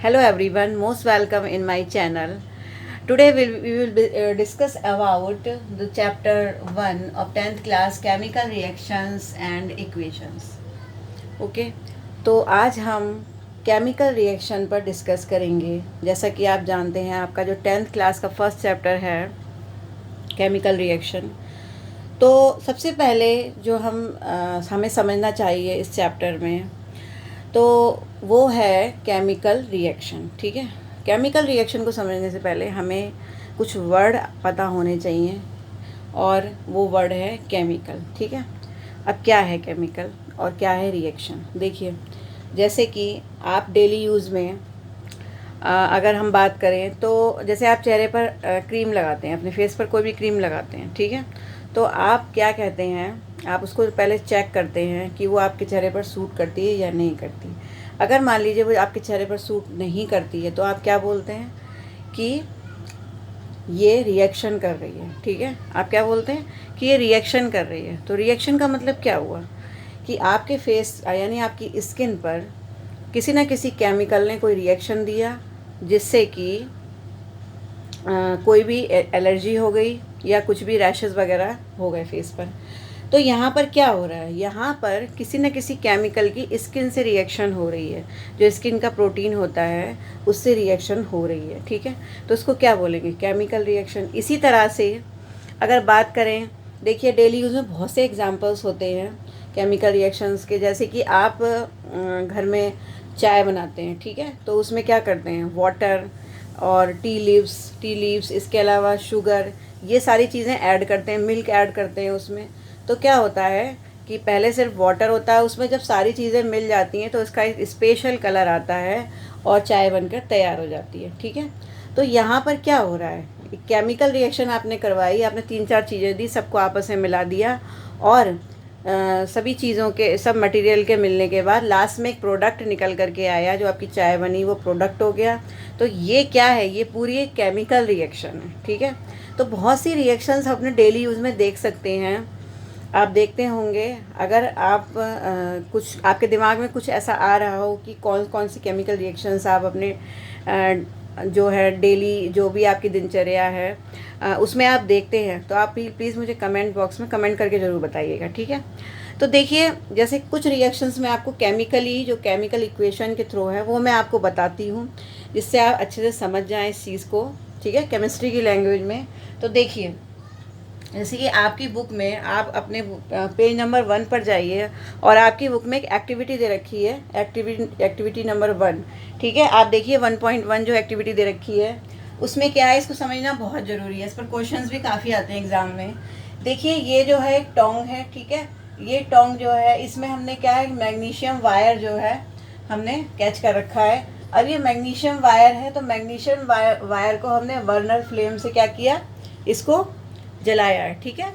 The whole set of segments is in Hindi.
Hello everyone, most welcome in my channel. Today we will discuss about the chapter 1 of 10th class chemical reactions and equations. Okay तो आज हम केमिकल रिएक्शन पर डिस्कस करेंगे। जैसा कि आप जानते हैं आपका जो 10th क्लास का फर्स्ट चैप्टर है केमिकल रिएक्शन। तो सबसे पहले जो हमें समझना चाहिए इस चैप्टर में तो वो है केमिकल रिएक्शन। ठीक है, केमिकल रिएक्शन को समझने से पहले हमें कुछ वर्ड पता होने चाहिए और वो वर्ड है केमिकल। ठीक है, अब क्या है केमिकल और क्या है रिएक्शन? देखिए, जैसे कि आप डेली यूज़ में अगर हम बात करें तो जैसे आप चेहरे पर क्रीम लगाते हैं, अपने फेस पर कोई भी क्रीम लगाते हैं, ठीक है, तो आप क्या कहते हैं, आप उसको पहले चेक करते हैं कि वो आपके चेहरे पर सूट करती है या नहीं करती। अगर मान लीजिए वो आपके चेहरे पर सूट नहीं करती है तो आप क्या बोलते हैं कि ये रिएक्शन कर रही है। ठीक है, आप क्या बोलते हैं कि ये रिएक्शन कर रही है। तो रिएक्शन का मतलब क्या हुआ कि आपके फेस यानी आपकी स्किन पर किसी न किसी केमिकल ने कोई रिएक्शन दिया जिससे कि कोई भी एलर्जी हो गई या कुछ भी रैशेस वगैरह हो गए फेस पर। तो यहाँ पर क्या हो रहा है, यहाँ पर किसी न किसी केमिकल की स्किन से रिएक्शन हो रही है, जो स्किन का प्रोटीन होता है उससे रिएक्शन हो रही है। ठीक है, तो उसको क्या बोलेंगे, केमिकल रिएक्शन। इसी तरह से अगर बात करें, देखिए डेली यूज़ में बहुत से एग्जांपल्स होते हैं केमिकल रिएक्शंस के। जैसे कि आप घर में चाय बनाते हैं, ठीक है, तो उसमें क्या करते हैं, वाटर और टी लीव्स, इसके अलावा शुगर, ये सारी चीज़ें ऐड करते हैं, मिल्क ऐड करते हैं उसमें। तो क्या होता है कि पहले सिर्फ वाटर होता है, उसमें जब सारी चीज़ें मिल जाती हैं तो इसका एक स्पेशल कलर आता है और चाय बनकर तैयार हो जाती है। ठीक है, तो यहाँ पर क्या हो रहा है, केमिकल रिएक्शन आपने करवाई, आपने 3-4 चीज़ें दी, सबको आपस में मिला दिया और सभी चीज़ों के, सब मटेरियल के मिलने के बाद लास्ट में एक प्रोडक्ट निकल करके आया, जो आपकी चाय बनी वो प्रोडक्ट हो गया। तो ये क्या है, ये पूरी एक केमिकल रिएक्शन है। ठीक है, तो बहुत सी रिएक्शंस अपने डेली यूज़ में देख सकते हैं। आप देखते होंगे, अगर आप कुछ आपके दिमाग में कुछ ऐसा आ रहा हो कि कौन कौन सी केमिकल रिएक्शंस आप अपने जो है डेली, जो भी आपकी दिनचर्या है उसमें आप देखते हैं, तो आप प्लीज़ मुझे कमेंट बॉक्स में कमेंट करके ज़रूर बताइएगा। ठीक है, तो देखिए, जैसे कुछ रिएक्शंस में आपको केमिकली, जो केमिकल इक्वेशन के थ्रू है वो मैं आपको बताती हूँ, जिससे आप अच्छे से समझ जाएं इस चीज़ को। ठीक है, केमिस्ट्री की लैंग्वेज में। तो देखिए, जैसे कि आपकी बुक में आप अपने पेज नंबर 1 पर जाइए और आपकी बुक में एक एक्टिविटी दे रखी है, एक्टिविटी नंबर 1। ठीक है, आप देखिए 1.1 जो एक्टिविटी दे रखी है उसमें क्या है, इसको समझना बहुत ज़रूरी है। इस पर क्वेश्चंस भी काफ़ी आते हैं एग्ज़ाम में। देखिए, ये जो है एक टोंग है, ठीक है, ये टोंग जो है इसमें हमने क्या है, मैग्नीशियम वायर जो है हमने कैच कर रखा है। अब ये मैग्नीशियम वायर है, तो मैग्नीशियम वायर को हमने बर्नर फ्लेम से क्या किया, इसको जलाया है। ठीक है,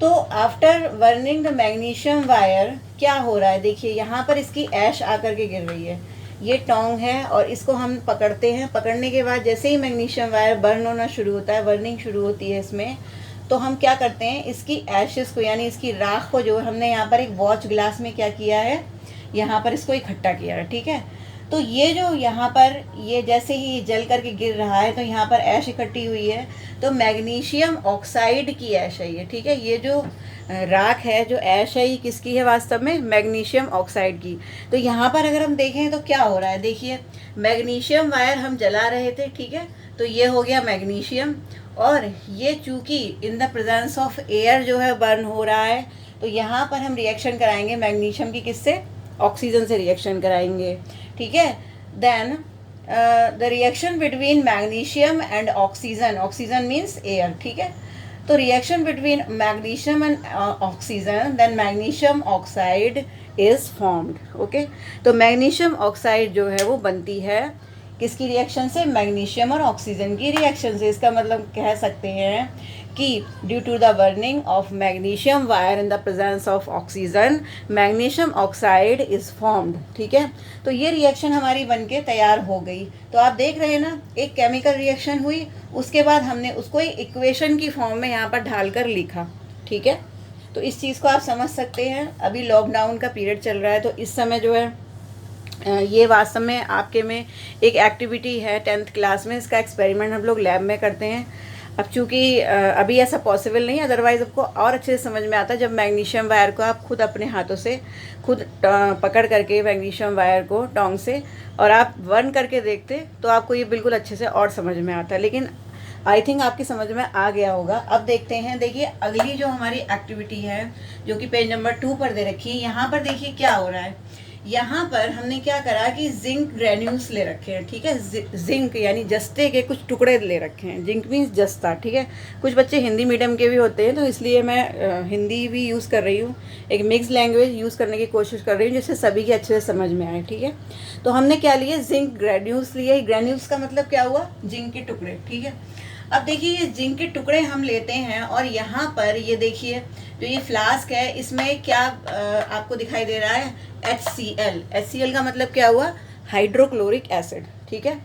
तो after burning the magnesium wire क्या हो रहा है, देखिए यहाँ पर इसकी ऐश आकर के गिर रही है। ये टोंग है और इसको हम पकड़ते हैं, पकड़ने के बाद जैसे ही मैग्नीशियम वायर बर्न होना शुरू होता है, बर्निंग शुरू होती है इसमें, तो हम क्या करते हैं, इसकी एशेस को यानी इसकी राख को जो हमने यहाँ पर एक वॉच ग्लास में क्या किया है, यहाँ पर इसको इकट्ठा किया है। ठीक है, तो ये जो यहाँ पर ये जैसे ही जल करके गिर रहा है तो यहाँ पर ऐश इकट्ठी हुई है, तो मैग्नीशियम ऑक्साइड की ऐश है ये। ठीक है, ये जो राख है, जो ऐश है, ये किसकी है वास्तव में, मैग्नीशियम ऑक्साइड की। तो यहाँ पर अगर हम देखें तो क्या हो रहा है, देखिए मैग्नीशियम वायर हम जला रहे थे, ठीक है, तो ये हो गया मैग्नीशियम, और ये चूँकि इन द प्रेजेंस ऑफ एयर जो है बर्न हो रहा है, तो यहाँ पर हम रिएक्शन कराएंगे मैग्नीशियम की, किससे, ऑक्सीजन से रिएक्शन कराएंगे। ठीक है, then the reaction between magnesium and oxygen, oxygen means air. ठीक है, तो reaction between magnesium and oxygen, then magnesium oxide is formed. Okay, तो मैग्नीशियम ऑक्साइड जो है वो बनती है किसकी रिएक्शन से, मैग्नीशियम और ऑक्सीजन की रिएक्शन से। इसका मतलब कह सकते हैं कि due to the burning of magnesium wire in the presence of oxygen, magnesium oxide is formed. ठीक है, तो ये रिएक्शन हमारी बनके तैयार हो गई। तो आप देख रहे हैं ना, एक केमिकल रिएक्शन हुई, उसके बाद हमने उसको एक इक्वेशन की फॉर्म में यहाँ पर ढाल कर लिखा। ठीक है, तो इस चीज़ को आप समझ सकते हैं। अभी लॉकडाउन का पीरियड चल रहा है, तो इस समय जो है ये वास्तव में आपके में एक एक्टिविटी है 10th क्लास में। इसका एक्सपेरिमेंट हम लोग लैब में करते हैं। अब चूँकि अभी ऐसा पॉसिबल नहीं है, अदरवाइज़ आपको और अच्छे से समझ में आता है जब मैग्नीशियम वायर को आप खुद अपने हाथों से खुद पकड़ करके मैग्नीशियम वायर को टोंग से और आप बर्न करके देखते तो आपको ये बिल्कुल अच्छे से और समझ में आता है। लेकिन आई थिंक आपकी समझ में आ गया होगा। अब देखते हैं, देखिए अगली जो हमारी एक्टिविटी है जो कि पेज नंबर 2 पर दे रखी है। यहाँ पर देखिए क्या हो रहा है। यहाँ पर हमने क्या करा कि जिंक ग्रेन्यूल्स ले रखे हैं, ठीक है। जिंक यानी जस्ते के कुछ टुकड़े ले रखे हैं। जिंक मीन्स जस्ता, ठीक है। कुछ बच्चे हिंदी मीडियम के भी होते हैं तो इसलिए मैं हिंदी भी यूज़ कर रही हूँ, एक मिक्स लैंग्वेज यूज़ करने की कोशिश कर रही हूँ जिससे सभी के अच्छे से समझ में आए, ठीक है। तो हमने क्या लिए, जिंक ग्रेन्यूल्स लिए। ग्रेन्यूल्स का मतलब क्या हुआ, जिंक के टुकड़े, ठीक है। अब देखिए ये जिंक के टुकड़े हम लेते हैं और यहाँ पर ये देखिए जो ये फ्लास्क है इसमें क्या आपको दिखाई दे रहा है, HCl। HCl का मतलब क्या हुआ, हाइड्रोक्लोरिक एसिड, ठीक है।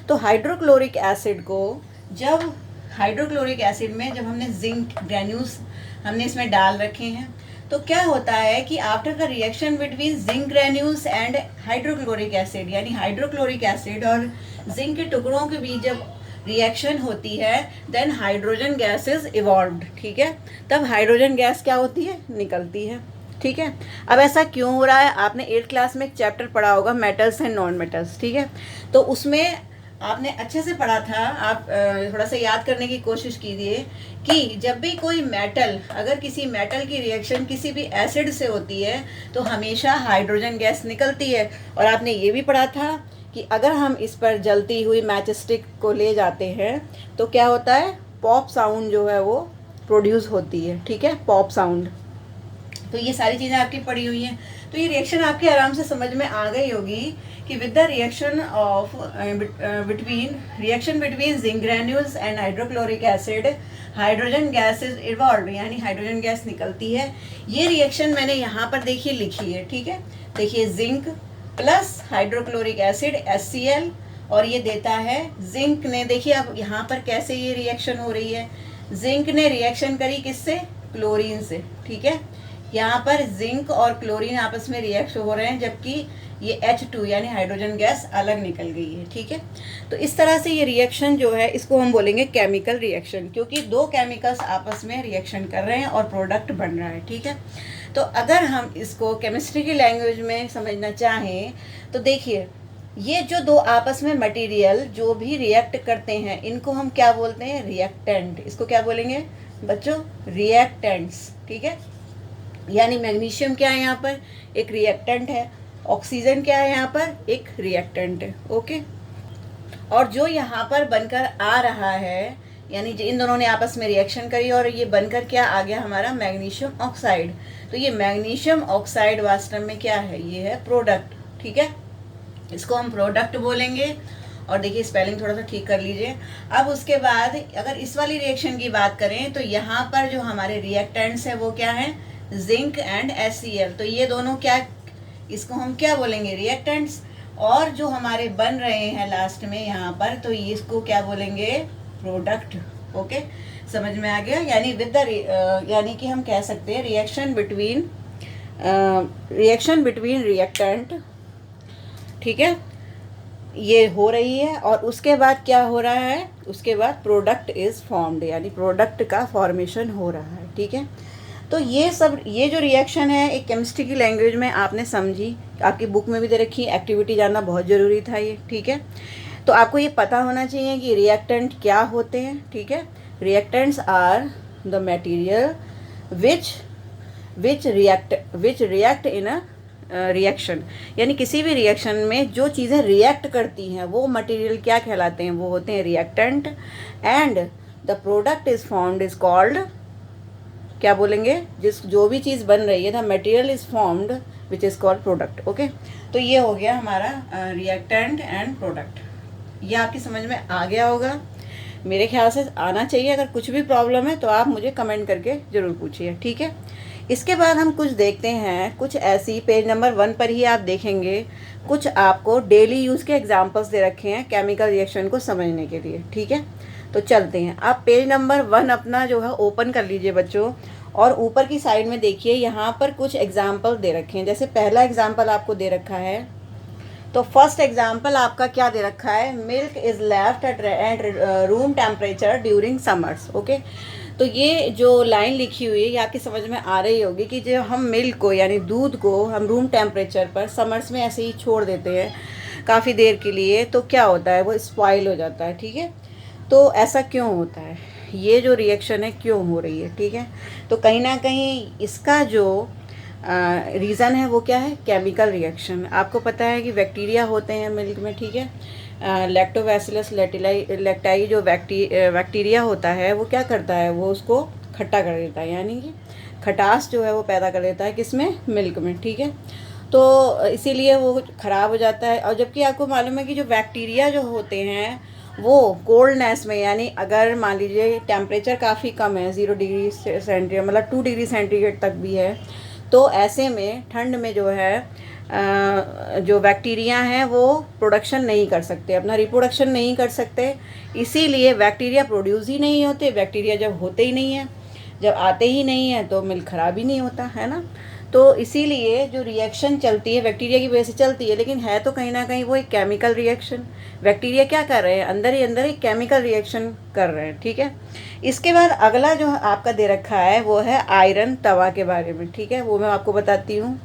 तो हाइड्रोक्लोरिक एसिड को जब हाइड्रोक्लोरिक एसिड में जब हमने जिंक ग्रेन्यूल्स हमने इसमें डाल रखे हैं तो क्या होता है कि after the reaction between zinc granules and hydrochloric acid, यानी हाइड्रोक्लोरिक एसिड और जिंक के टुकड़ों के बीच जब रिएक्शन होती है then hydrogen gas is evolved, ठीक है। तब हाइड्रोजन गैस क्या होती है, निकलती है, ठीक है। अब ऐसा क्यों हो रहा है, आपने 8th क्लास में एक चैप्टर पढ़ा होगा मेटल्स एंड नॉन मेटल्स, ठीक है। तो उसमें आपने अच्छे से पढ़ा था, आप थोड़ा सा याद करने की कोशिश कीजिए कि जब भी कोई मेटल, अगर किसी मेटल की रिएक्शन किसी भी एसिड से होती है तो हमेशा हाइड्रोजन गैस निकलती है। और आपने ये भी पढ़ा था कि अगर हम इस पर जलती हुई मैच स्टिक को ले जाते हैं तो क्या होता है, पॉप साउंड जो है वो प्रोड्यूस होती है, ठीक है, पॉप साउंड। तो ये सारी चीज़ें आपकी पढ़ी हुई हैं। तो ये रिएक्शन आपके आराम से समझ में आ गई होगी कि with the reaction of between zinc granules and hydrochloric acid hydrogen gas is evolved, यानी हाइड्रोजन गैस निकलती है। ये रिएक्शन मैंने यहाँ पर देखिए लिखी है, ठीक है। देखिए zinc plus hydrochloric acid HCl और ये देता है जिंक ने, देखिए अब यहाँ पर कैसे ये रिएक्शन हो रही है, जिंक ने रिएक्शन करी किससे, क्लोरीन से, ठीक है। यहाँ पर जिंक और क्लोरीन आपस में रिएक्ट हो रहे हैं जबकि ये H2 यानी हाइड्रोजन गैस अलग निकल गई है, ठीक है। तो इस तरह से ये रिएक्शन जो है इसको हम बोलेंगे केमिकल रिएक्शन, क्योंकि दो केमिकल्स आपस में रिएक्शन कर रहे हैं और प्रोडक्ट बन रहा है, ठीक है। तो अगर हम इसको केमिस्ट्री की लैंग्वेज में समझना चाहें तो देखिए ये जो दो आपस में मटेरियल जो भी रिएक्ट करते हैं इनको हम क्या बोलते हैं, रिएक्टेंट। इसको क्या बोलेंगे बच्चों, रिएक्टेंट्स, ठीक है। यानी मैग्नीशियम क्या है यहाँ पर, एक रिएक्टेंट है। ऑक्सीजन क्या है यहाँ पर, एक रिएक्टेंट है, ओके। और जो यहाँ पर बनकर आ रहा है यानी इन दोनों ने आपस में रिएक्शन करी और ये बनकर क्या आ गया हमारा, मैग्नीशियम ऑक्साइड। तो ये मैग्नीशियम ऑक्साइड वास्तव में क्या है, ये है प्रोडक्ट, ठीक है। इसको हम प्रोडक्ट बोलेंगे। और देखिए स्पेलिंग थोड़ा सा ठीक कर लीजिए। अब उसके बाद अगर इस वाली रिएक्शन की बात करें तो यहाँ पर जो हमारे रिएक्टेंट्स है वो क्या है, जिंक एंड HCl। तो ये दोनों क्या, इसको हम क्या बोलेंगे, रिएक्टेंट्स। और जो हमारे बन रहे हैं लास्ट में यहाँ पर तो ये इसको क्या बोलेंगे, प्रोडक्ट, ओके। समझ में आ गया। यानी विद द यानी कि हम कह सकते हैं रिएक्शन बिटवीन रिएक्टेंट, ठीक है, ये हो रही है। और उसके बाद क्या हो रहा है, उसके बाद प्रोडक्ट इज़ फॉर्म्ड, यानी प्रोडक्ट का फॉर्मेशन हो रहा है, ठीक है। तो ये सब, ये जो रिएक्शन है एक केमिस्ट्री की लैंग्वेज में आपने समझी, आपकी बुक में भी दे रखी, एक्टिविटी जानना बहुत ज़रूरी था ये, ठीक है। तो आपको ये पता होना चाहिए कि रिएक्टेंट क्या होते हैं, ठीक है। Reactants are the material which react in a reaction, यानी किसी भी रिएक्शन में जो चीज़ें रिएक्ट करती हैं वो मटेरियल क्या कहलाते हैं, वो होते हैं reactant. And the product is formed is called, क्या बोलेंगे, जो भी चीज़ बन रही है the material is formed which is called product, okay. तो ये हो गया हमारा रिएक्टेंट एंड प्रोडक्ट। ये आपकी समझ में आ गया होगा, मेरे ख्याल से आना चाहिए। अगर कुछ भी प्रॉब्लम है तो आप मुझे कमेंट करके ज़रूर पूछिए, ठीक है। इसके बाद हम कुछ देखते हैं, कुछ ऐसी पेज नंबर 1 पर ही आप देखेंगे कुछ आपको डेली यूज़ के एग्जांपल्स दे रखे हैं केमिकल रिएक्शन को समझने के लिए, ठीक है। तो चलते हैं, आप पेज नंबर 1 अपना जो है ओपन कर लीजिए बच्चों, और ऊपर की साइड में देखिए यहाँ पर कुछ एग्जाम्पल दे रखे हैं। जैसे पहला एग्जाम्पल आपको दे रखा है तो फर्स्ट एग्जांपल आपका क्या दे रखा है, milk is left at room temperature during summers. Okay, तो ये जो लाइन लिखी हुई है ये आपकी समझ में आ रही होगी कि जो हम मिल्क को यानी दूध को हम रूम टेम्परेचर पर समर्स में ऐसे ही छोड़ देते हैं काफ़ी देर के लिए, तो क्या होता है, वो स्पॉइल हो जाता है। ठीक है, तो ऐसा क्यों होता है, ये जो रिएक्शन है क्यों हो रही है। ठीक है, तो कहीं ना कहीं इसका जो रीज़न है वो क्या है, केमिकल रिएक्शन। आपको पता है कि बैक्टीरिया होते हैं मिल्क में। ठीक है, लैक्टोबैसिलस लेक्टाई जो बैक्टीरिया होता है वो क्या करता है, वो उसको खट्टा कर देता है, यानी कि खटास जो है वो पैदा कर देता है किसमें, मिल्क में। ठीक है, तो इसीलिए वो ख़राब हो जाता है। और जबकि आपको मालूम है कि जो बैक्टीरिया जो होते हैं वो कोल्डनेस में, यानी अगर मान लीजिए टेम्परेचर काफ़ी कम है, 0 डिग्री सेंटीग्रेड मतलब 2 डिग्री सेंटीग्रेड तक भी है, तो ऐसे में ठंड में जो है जो बैक्टीरिया हैं वो प्रोडक्शन नहीं कर सकते, अपना रिप्रोडक्शन नहीं कर सकते। इसीलिए बैक्टीरिया प्रोड्यूस ही नहीं होते। बैक्टीरिया जब होते ही नहीं है, जब आते ही नहीं है तो मिल्क ख़राब ही नहीं होता है ना। तो इसीलिए जो रिएक्शन चलती है बैक्टीरिया की वजह से चलती है, लेकिन है तो कहीं ना कहीं वो एक केमिकल रिएक्शन। बैक्टीरिया क्या कर रहे हैं, अंदर ही अंदर एक केमिकल रिएक्शन कर रहे हैं। ठीक है, इसके बाद अगला जो आपका दे रखा है वो है आयरन तवा के बारे में। ठीक है, वो मैं आपको बताती हूँ।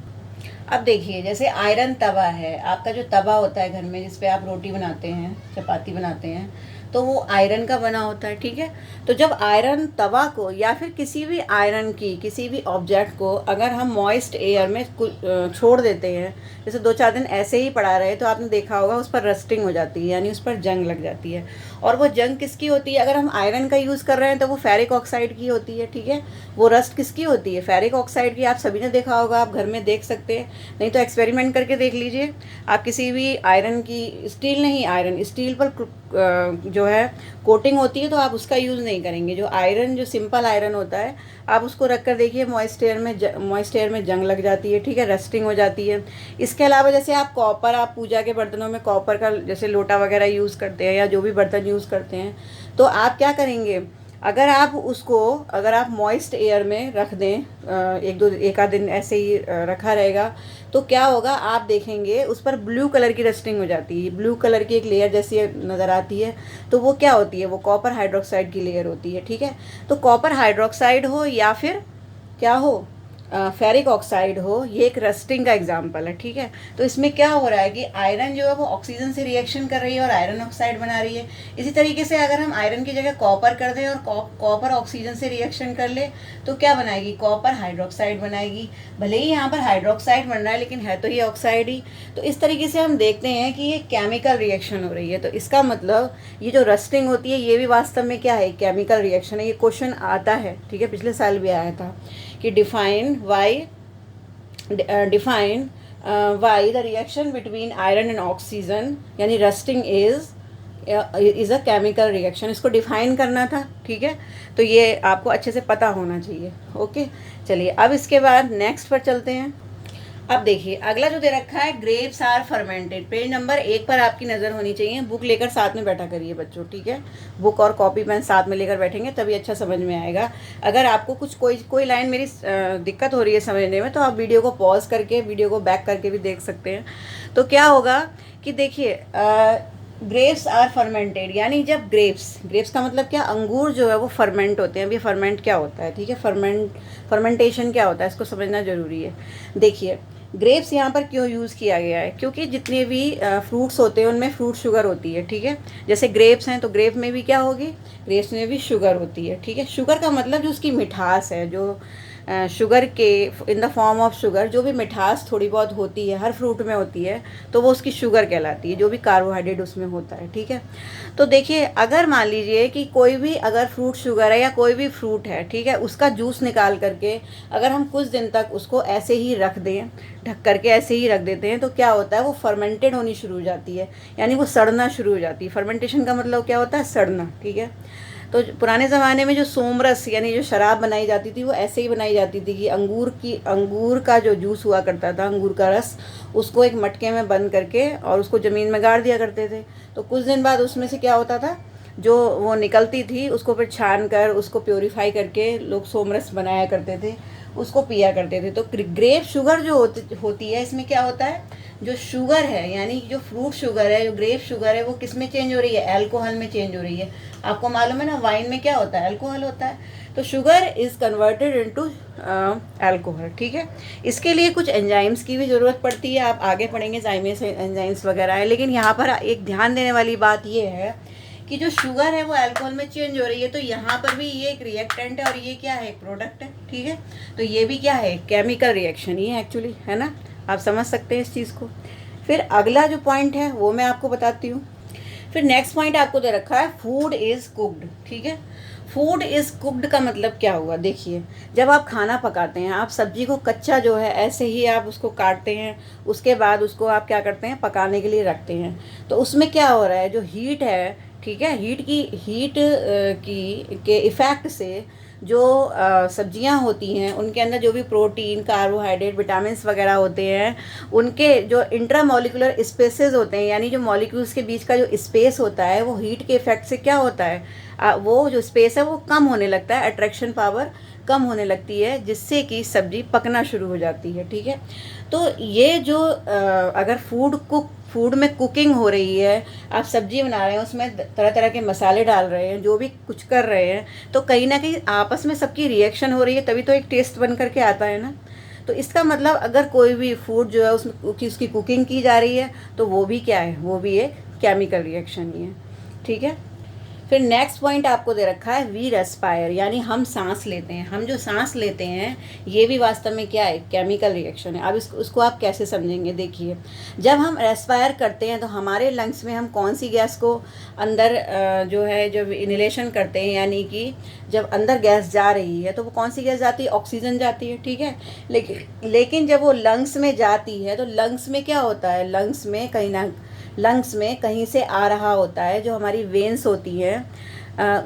अब देखिए, जैसे आयरन तवा है, आपका जो तवा होता है घर में जिस पे आप रोटी बनाते हैं, चपाती बनाते हैं, तो वो आयरन का बना होता है। ठीक है, तो जब आयरन तवा को या फिर किसी भी आयरन की किसी भी ऑब्जेक्ट को अगर हम मॉइस्ट एयर में छोड़ देते हैं, जैसे 2-4 दिन ऐसे ही पड़ा रहे, तो आपने देखा होगा उस पर रस्टिंग हो जाती है, यानी उस पर जंग लग जाती है। और वो जंग किसकी होती है, अगर हम आयरन का यूज़ कर रहे हैं तो वो फेरिक ऑक्साइड की होती है। ठीक है, वो रस्ट किसकी होती है, फेरिक ऑक्साइड की। आप सभी ने देखा होगा, आप घर में देख सकते हैं, नहीं तो एक्सपेरिमेंट करके देख लीजिए। आप किसी भी आयरन की, स्टील नहीं, आयरन स्टील पर जो है कोटिंग होती है तो आप उसका यूज़ नहीं करेंगे। जो आयरन, जो सिंपल आयरन होता है, आप उसको रख कर देखिए, मॉइस्ट एयर में जंग लग जाती है। ठीक है, रस्टिंग हो जाती है। इसके अलावा जैसे आप कॉपर, आप पूजा के बर्तनों में कॉपर का जैसे लोटा वगैरह यूज़ करते हैं या जो भी बर्तन यूज़ करते हैं, तो आप क्या करेंगे, अगर आप मॉइस्ट एयर में रख दें, एक आध दिन ऐसे ही रखा रहेगा, तो क्या होगा, आप देखेंगे उस पर ब्लू कलर की रस्टिंग हो जाती है, ब्लू कलर की एक लेयर जैसी नज़र आती है। तो वो क्या होती है, वो कॉपर हाइड्रोक्साइड की लेयर होती है। ठीक है, तो कॉपर हाइड्रोक्साइड हो या फिर क्या हो, फेरिक ऑक्साइड हो, ये एक रस्टिंग का एग्जाम्पल है। ठीक है, तो इसमें क्या हो रहा है कि आयरन जो है वो ऑक्सीजन से रिएक्शन कर रही है और आयरन ऑक्साइड बना रही है। इसी तरीके से अगर हम आयरन की जगह कॉपर कर दें और कॉपर ऑक्सीजन से रिएक्शन कर ले, तो क्या बनाएगी, कॉपर हाइड्रोक्साइड बनाएगी। भले ही यहाँ पर हाइड्रोक्साइड बन रहा है, लेकिन है तो ये ऑक्साइड ही। तो इस तरीके से हम देखते हैं कि ये केमिकल रिएक्शन हो रही है। तो इसका मतलब ये जो रस्टिंग होती है ये भी वास्तव में क्या है, केमिकल रिएक्शन है। ये क्वेश्चन आता है, ठीक है, पिछले साल भी आया था कि define why the reaction between iron and oxygen, यानी rusting is a chemical reaction. इसको डिफाइन करना था। ठीक है, तो ये आपको अच्छे से पता होना चाहिए। ओके, चलिए अब इसके बाद नेक्स्ट पर चलते हैं। अब देखिए अगला जो दे रखा है, grapes are fermented. Page number 1 पर आपकी नज़र होनी चाहिए। बुक लेकर साथ में बैठा करिए बच्चों। ठीक है, बुक और कॉपी पेन साथ में लेकर बैठेंगे तभी अच्छा समझ में आएगा। अगर आपको कुछ कोई लाइन मेरी दिक्कत हो रही है समझने में, तो आप वीडियो को पॉज करके, वीडियो को बैक करके भी देख सकते हैं। तो क्या होगा कि देखिए, ग्रेप्स आर फर्मेंटेड, यानी जब ग्रेप्स का मतलब क्या, अंगूर जो है वो फर्मेंट होते हैं। अभी फर्मेंट क्या होता है, ठीक है, फर्मेंटेशन क्या होता है, इसको समझना ज़रूरी है। देखिए ग्रेप्स यहाँ पर क्यों यूज़ किया गया है, क्योंकि जितने भी फ्रूट्स होते हैं उनमें फ्रूट शुगर होती है। ठीक है, जैसे ग्रेप्स हैं तो ग्रेप में भी क्या होगी, ग्रेप्स में भी शुगर होती है। ठीक है, शुगर का मतलब जो उसकी मिठास है, जो शुगर के in the form of sugar, जो भी मिठास थोड़ी बहुत होती है, हर फ्रूट में होती है, तो वो उसकी शुगर कहलाती है, जो भी कार्बोहाइड्रेट उसमें होता है। ठीक है, तो देखिए अगर मान लीजिए कि कोई भी अगर फ्रूट शुगर है या कोई भी फ्रूट है, ठीक है, उसका जूस निकाल करके अगर हम कुछ दिन तक उसको ऐसे ही रख दें, ढक करके ऐसे ही रख देते हैं, तो क्या होता है, वो फर्मेंटेड होनी शुरू हो जाती है, यानी वो सड़ना शुरू हो जाती है। फर्मेंटेशन का मतलब क्या होता है, सड़ना। ठीक है, तो पुराने ज़माने में जो सोमरस यानी जो शराब बनाई जाती थी वो ऐसे ही बनाई जाती थी कि अंगूर का जो जूस हुआ करता था, अंगूर का रस, उसको एक मटके में बंद करके और उसको ज़मीन में गाड़ दिया करते थे। तो कुछ दिन बाद उसमें से क्या होता था, जो वो निकलती थी उसको फिर छान कर उसको प्योरीफाई करके लोग सोमरस बनाया करते थे, उसको पिया करते थे। तो ग्रेप शुगर जो होती है, इसमें क्या होता है, जो शुगर है यानी जो फ्रूट शुगर है, जो ग्रेप शुगर है, वो किस में चेंज हो रही है? अल्कोहल में चेंज हो रही है। आपको मालूम है ना वाइन में क्या होता है? अल्कोहल होता है। तो sugar is converted into alcohol, ठीक है। इसके लिए कुछ एंजाइम्स की भी ज़रूरत पड़ती है, आप आगे पढ़ेंगे जाइमेस एंजाइम्स वगैरह है। लेकिन यहाँ पर एक ध्यान देने वाली बात ये है कि जो शुगर है वो अल्कोहल में चेंज हो रही है, तो यहाँ पर भी ये एक रिएक्टेंट है और ये क्या है? एक प्रोडक्ट है, ठीक है। तो ये भी क्या है? केमिकल रिएक्शन ही है एक्चुअली, है ना। आप समझ सकते हैं इस चीज़ को। फिर अगला जो पॉइंट है वो मैं आपको बताती हूँ। फिर नेक्स्ट पॉइंट आपको दे रखा है फूड इज़ कुक्ड, ठीक है। फूड इज़ कुक्ड का मतलब क्या हुआ? देखिए, जब आप खाना पकाते हैं, आप सब्जी को कच्चा जो है ऐसे ही आप उसको काटते हैं, उसके बाद उसको आप क्या करते हैं? पकाने के लिए रखते हैं। तो उसमें क्या हो रहा है? जो हीट है, ठीक है, हीट के इफ़ेक्ट से जो सब्जियां होती हैं उनके अंदर जो भी प्रोटीन, कार्बोहाइड्रेट, विटामिन्स वगैरह होते हैं, उनके जो इंट्रामॉलिक्यूलर स्पेसेस होते हैं, यानी जो मॉलिक्यूल्स के बीच का जो स्पेस होता है, वो हीट के इफेक्ट से क्या होता है? वो जो स्पेस है वो कम होने लगता है, अट्रैक्शन पावर कम होने लगती है, जिससे कि सब्जी पकना शुरू हो जाती है, ठीक है। तो ये जो अगर फूड में कुकिंग हो रही है, आप सब्जी बना रहे हैं, उसमें तरह तरह के मसाले डाल रहे हैं, जो भी कुछ कर रहे हैं, तो कहीं ना कहीं आपस में सबकी रिएक्शन हो रही है, तभी तो एक टेस्ट बन करके आता है ना। तो इसका मतलब अगर कोई भी फूड जो है उसमें उसकी कुकिंग की जा रही है, तो वो भी क्या है? वो भी एक केमिकल रिएक्शन ही है, ठीक है। फिर नेक्स्ट पॉइंट आपको दे रखा है वी रेस्पायर, यानी हम सांस लेते हैं। हम जो सांस लेते हैं ये भी वास्तव में क्या है? केमिकल रिएक्शन है। अब उसको आप कैसे समझेंगे? देखिए, जब हम रेस्पायर करते हैं तो हमारे लंग्स में हम कौन सी गैस को अंदर जो है जब इनहेलेशन करते हैं, यानी कि जब अंदर गैस जा रही है तो वो कौन सी गैस जाती है? ऑक्सीजन जाती है, ठीक है। लेकिन जब वो लंग्स में जाती है तो लंग्स में क्या होता है? लंग्स में कहीं से आ रहा होता है, जो हमारी वेन्स होती है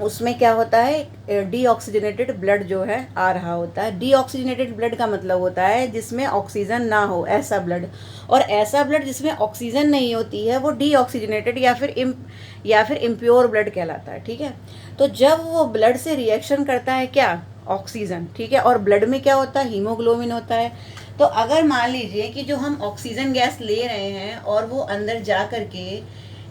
उसमें क्या होता है? डीऑक्सीजनेटेड ब्लड जो है आ रहा होता है। डीऑक्सीजनेटेड ब्लड का मतलब होता है जिसमें ऑक्सीजन ना हो, ऐसा ब्लड। और ऐसा ब्लड जिसमें ऑक्सीजन नहीं होती है वो डीऑक्सीजनेटेड या फिर इम्प्योर ब्लड कहलाता है, ठीक है। तो जब वो ब्लड से रिएक्शन करता है क्या? ऑक्सीजन, ठीक है। और ब्लड में क्या होता है? हीमोग्लोबिन होता है। तो अगर मान लीजिए कि जो हम ऑक्सीजन गैस ले रहे हैं और वो अंदर जा कर के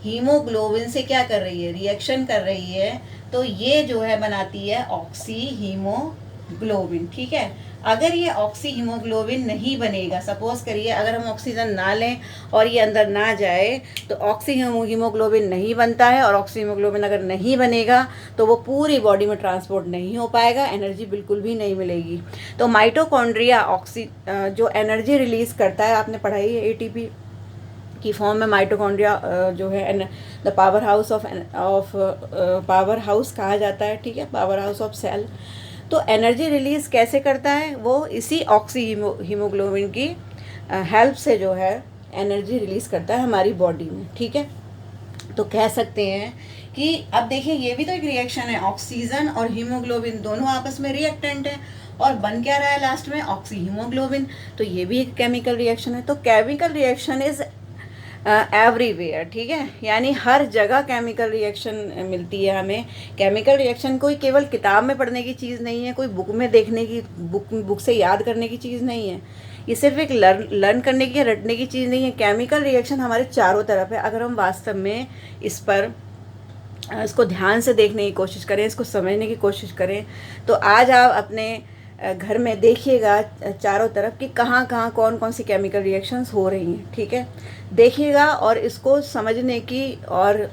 हीमोग्लोबिन से क्या कर रही है? रिएक्शन कर रही है, तो ये जो है बनाती है ऑक्सी हीमोग्लोबिन, ठीक है। अगर ये ऑक्सी हीमोग्लोबिन नहीं बनेगा, सपोज करिए अगर हम ऑक्सीजन ना लें और ये अंदर ना जाए, तो ऑक्सी हीमोग्लोबिन नहीं बनता है। और ऑक्सी हीमोग्लोबिन अगर नहीं बनेगा तो वो पूरी बॉडी में ट्रांसपोर्ट नहीं हो पाएगा, एनर्जी बिल्कुल भी नहीं मिलेगी। तो माइटोकॉन्ड्रिया जो एनर्जी रिलीज करता है, आपने पढ़ाई है एटीपी की फॉर्म में माइटोकॉन्ड्रिया जो है द पावर हाउस कहा जाता है, ठीक है, पावर हाउस ऑफ सेल। तो एनर्जी रिलीज़ कैसे करता है? वो इसी ऑक्सी हीमोग्लोबिन की हेल्प से जो है एनर्जी रिलीज़ करता है हमारी बॉडी में, ठीक है। तो कह सकते हैं कि अब देखिए ये भी तो एक रिएक्शन है, ऑक्सीजन और हीमोग्लोबिन दोनों आपस में रिएक्टेंट है, और बन क्या रहा है लास्ट में? Oxy haemoglobin. तो ये भी एक केमिकल रिएक्शन है। तो केमिकल रिएक्शन इज एवरीवेयर, ठीक है, यानी हर जगह केमिकल रिएक्शन मिलती है हमें। केमिकल रिएक्शन कोई केवल किताब में पढ़ने की चीज़ नहीं है, कोई बुक में देखने की, बुक से याद करने की चीज़ नहीं है। ये सिर्फ एक लर्न करने की, रटने की चीज़ नहीं है। केमिकल रिएक्शन हमारे चारों तरफ है। अगर हम वास्तव में इसको ध्यान से देखने की कोशिश करें, इसको समझने की कोशिश करें, तो आज आप अपने घर में देखिएगा चारों तरफ कि कहाँ कहाँ कौन कौन सी केमिकल रिएक्शंस हो रही हैं, ठीक है। देखिएगा और इसको समझने की और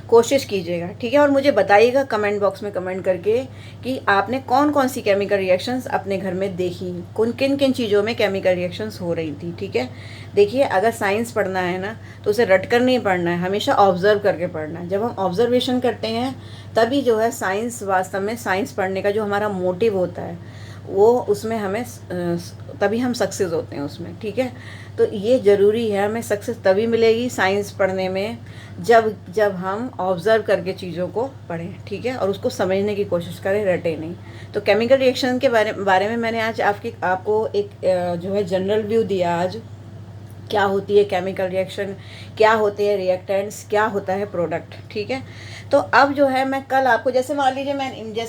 कोशिश कीजिएगा, ठीक है। और मुझे बताइएगा कमेंट बॉक्स में कमेंट करके कि आपने कौन कौन सी केमिकल रिएक्शंस अपने घर में देखी, किन किन चीज़ों में केमिकल रिएक्शंस हो रही थी, ठीक है। देखिए, अगर साइंस पढ़ना है ना तो उसे रट कर नहीं पढ़ना है, हमेशा ऑब्जर्व करके पढ़ना है। जब हम ऑब्जर्वेशन करते हैं तभी जो है साइंस, वास्तव में साइंस पढ़ने का जो हमारा मोटिव होता है वो उसमें हमें तभी हम सक्सेस होते हैं उसमें, ठीक है। तो ये ज़रूरी है, हमें सक्सेस तभी मिलेगी साइंस पढ़ने में जब हम ऑब्ज़र्व करके चीज़ों को पढ़ें, ठीक है, और उसको समझने की कोशिश करें, रटे नहीं। तो केमिकल रिएक्शन के बारे में मैंने आज आपको एक जो है जनरल व्यू दिया आज क्या होती है केमिकल रिएक्शन, क्या होते हैं रिएक्टेंट्स, क्या होता है प्रोडक्ट। ठीक है, तो अब जो है मैं कल आपको, जैसे मान लीजिए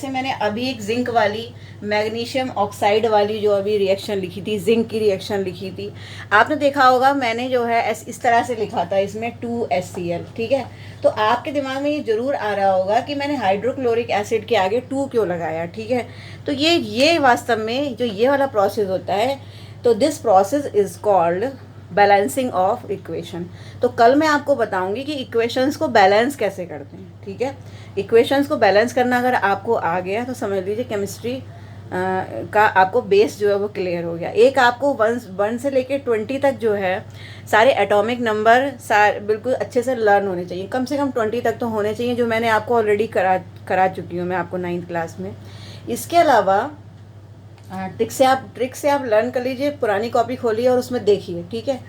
मैंने अभी एक जिंक वाली मैग्नीशियम ऑक्साइड वाली जो अभी रिएक्शन लिखी थी, जिंक की रिएक्शन लिखी थी, आपने देखा होगा मैंने जो है इस तरह से लिखा था इसमें 2HCl। ठीक है, तो आपके दिमाग में ये जरूर आ रहा होगा कि मैंने हाइड्रोक्लोरिक एसिड के आगे 2 क्यों लगाया। ठीक है, तो ये वास्तव में जो ये वाला प्रोसेस होता है, तो this process is called balancing of equation. तो कल मैं आपको बताऊंगी कि इक्वेशंस को बैलेंस कैसे करते हैं। ठीक है, इक्वेशंस को बैलेंस करना अगर आपको आ गया तो समझ लीजिए केमिस्ट्री का आपको बेस जो है वो क्लियर हो गया। एक आपको 1 से लेकर 20 तक जो है सारे एटॉमिक नंबर बिल्कुल अच्छे से लर्न होने चाहिए, कम से कम 20 तक तो होने चाहिए, जो मैंने आपको ऑलरेडी करा चुकी हूँ मैं आपको 9th क्लास में। इसके अलावा ट्रिक से आप लर्न कर लीजिए, पुरानी कॉपी खोलिए और उसमें देखिए। ठीक है,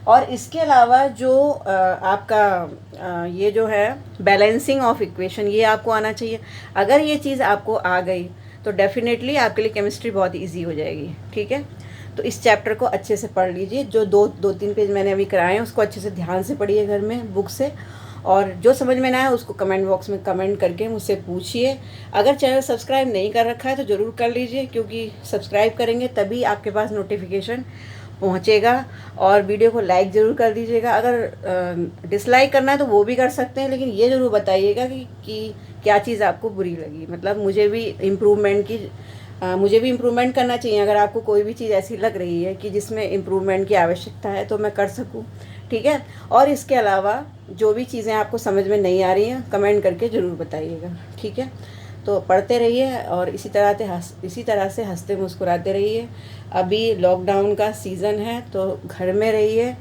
और इसके अलावा जो आपका ये जो है बैलेंसिंग ऑफ इक्वेशन, ये आपको आना चाहिए। अगर ये चीज़ आपको आ गई तो डेफिनेटली आपके लिए केमिस्ट्री बहुत ईजी हो जाएगी। ठीक है, तो इस चैप्टर को अच्छे से पढ़ लीजिए, जो 2-3 पेज मैंने अभी कराए हैं उसको अच्छे से ध्यान से पढ़िए घर में बुक से, और जो समझ में ना आए उसको कमेंट बॉक्स में कमेंट करके मुझसे पूछिए। अगर चैनल सब्सक्राइब नहीं कर रखा है तो ज़रूर कर लीजिए, क्योंकि सब्सक्राइब करेंगे तभी आपके पास नोटिफिकेशन पहुंचेगा, और वीडियो को लाइक ज़रूर कर दीजिएगा। अगर डिसलाइक करना है तो वो भी कर सकते हैं, लेकिन ये ज़रूर बताइएगा कि क्या चीज़ आपको बुरी लगी। मतलब मुझे भी इम्प्रूवमेंट करना चाहिए। अगर आपको कोई भी चीज़ ऐसी लग रही है कि जिसमें इम्प्रूवमेंट की आवश्यकता है तो मैं कर सकूं। ठीक है, और इसके अलावा जो भी चीज़ें आपको समझ में नहीं आ रही हैं कमेंट करके ज़रूर बताइएगा। ठीक है, तो पढ़ते रहिए और इसी तरह से हंसते मुस्कुराते रहिए। अभी लॉकडाउन का सीज़न है तो घर में रहिए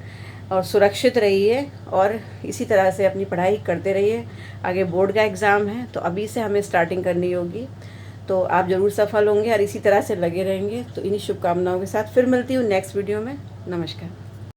और सुरक्षित रहिए, और इसी तरह से अपनी पढ़ाई करते रहिए। आगे बोर्ड का एग्ज़ाम है तो अभी से हमें स्टार्टिंग करनी होगी, तो आप ज़रूर सफल होंगे और इसी तरह से लगे रहेंगे। तो इन्हीं शुभकामनाओं के साथ फिर मिलती हूँ नेक्स्ट वीडियो में। नमस्कार।